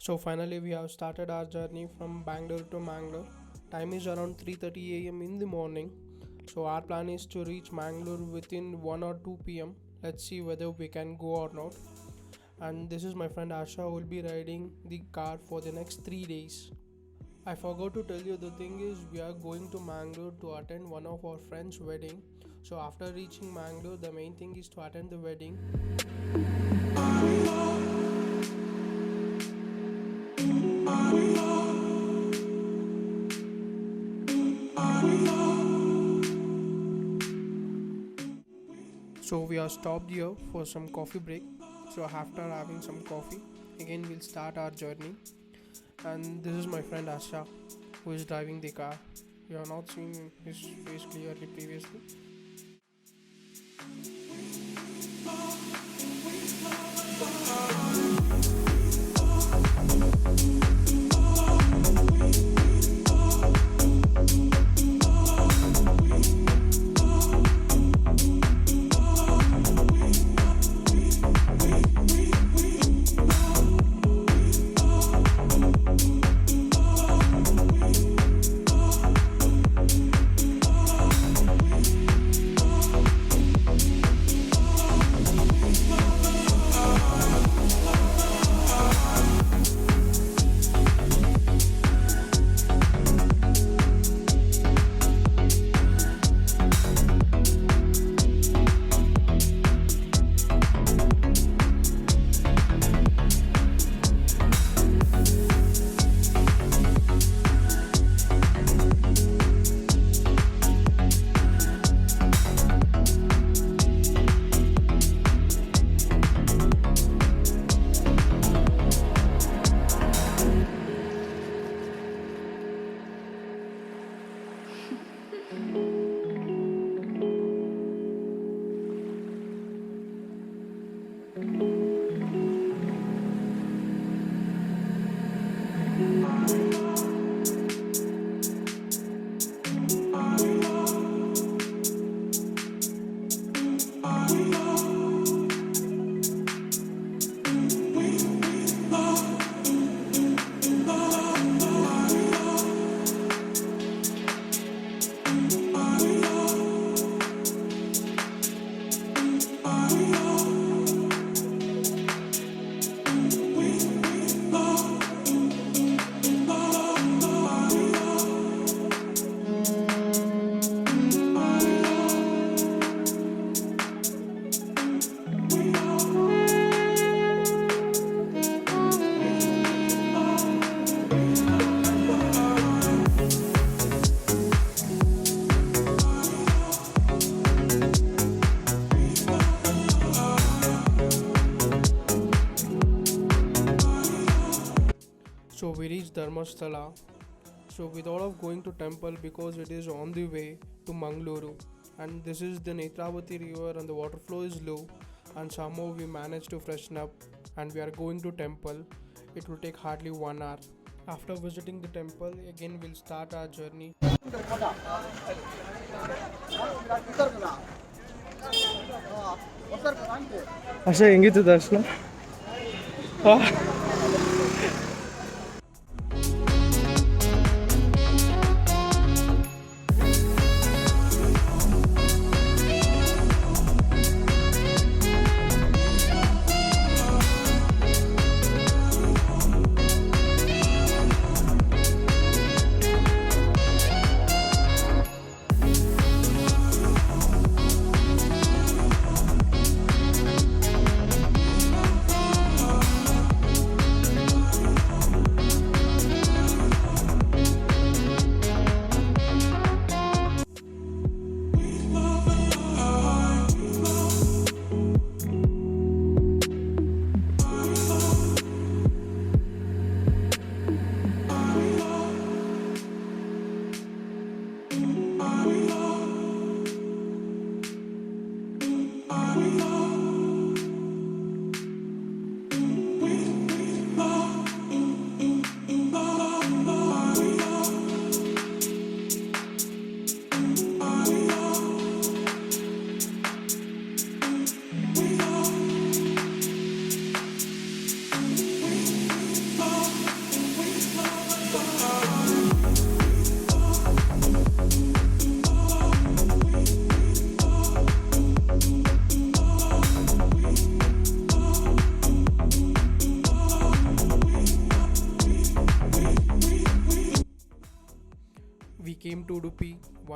So finally we have started our journey from Bangalore to Mangalore. Time is around 3:30 a.m. in the morning. So our plan is to reach Mangalore within 1 or 2 p.m. Let's see whether we can go or not. And this is my friend Asha who will be riding the car for the next 3 days. I forgot to tell you, the thing is we are going to Mangalore to attend one of our friends' wedding. So after reaching Mangalore, the main thing is to attend the wedding. So we are stopped here for some coffee break. So after having some coffee, again we'll start our journey. And this is my friend Asha who is driving the car. You have not seen his face clearly previously. So we reached Dharmasthala. So we thought of going to temple because it is on the way to Mangalore, and this is the Netravati river and the water flow is low, and somehow we managed to freshen up and we are going to temple. It will take hardly 1 hour. After visiting the temple, again we'll start our journey. ಅಷ್ಟೇ ಹೆಂಗಿತ್ತು ದರ್ಶನ?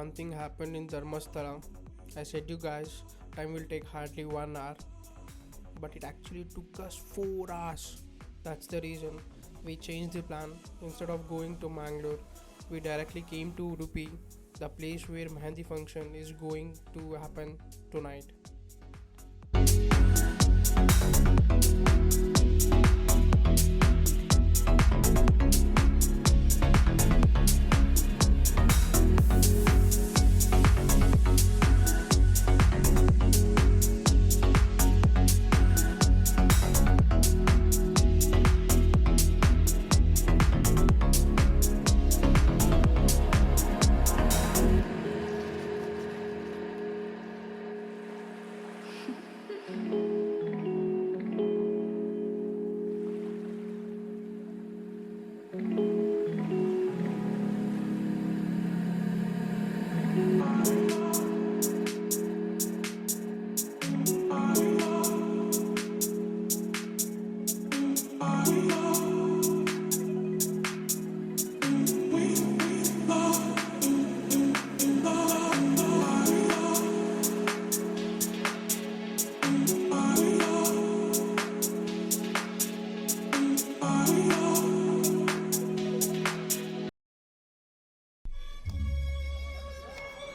one thing happened in Dharmasthala. I said you guys, time will take hardly 1 hour, but it actually took us 4 hours. That's the reason we changed the plan. Instead of going to Mangalore, we directly came to Udupi, the place where Mehendi function is going to happen tonight.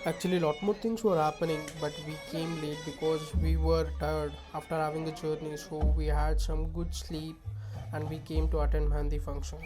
Actually, lot more things were happening, but we came late because we were tired after having the journey. So we had some good sleep, and we came to attend Mehndi function.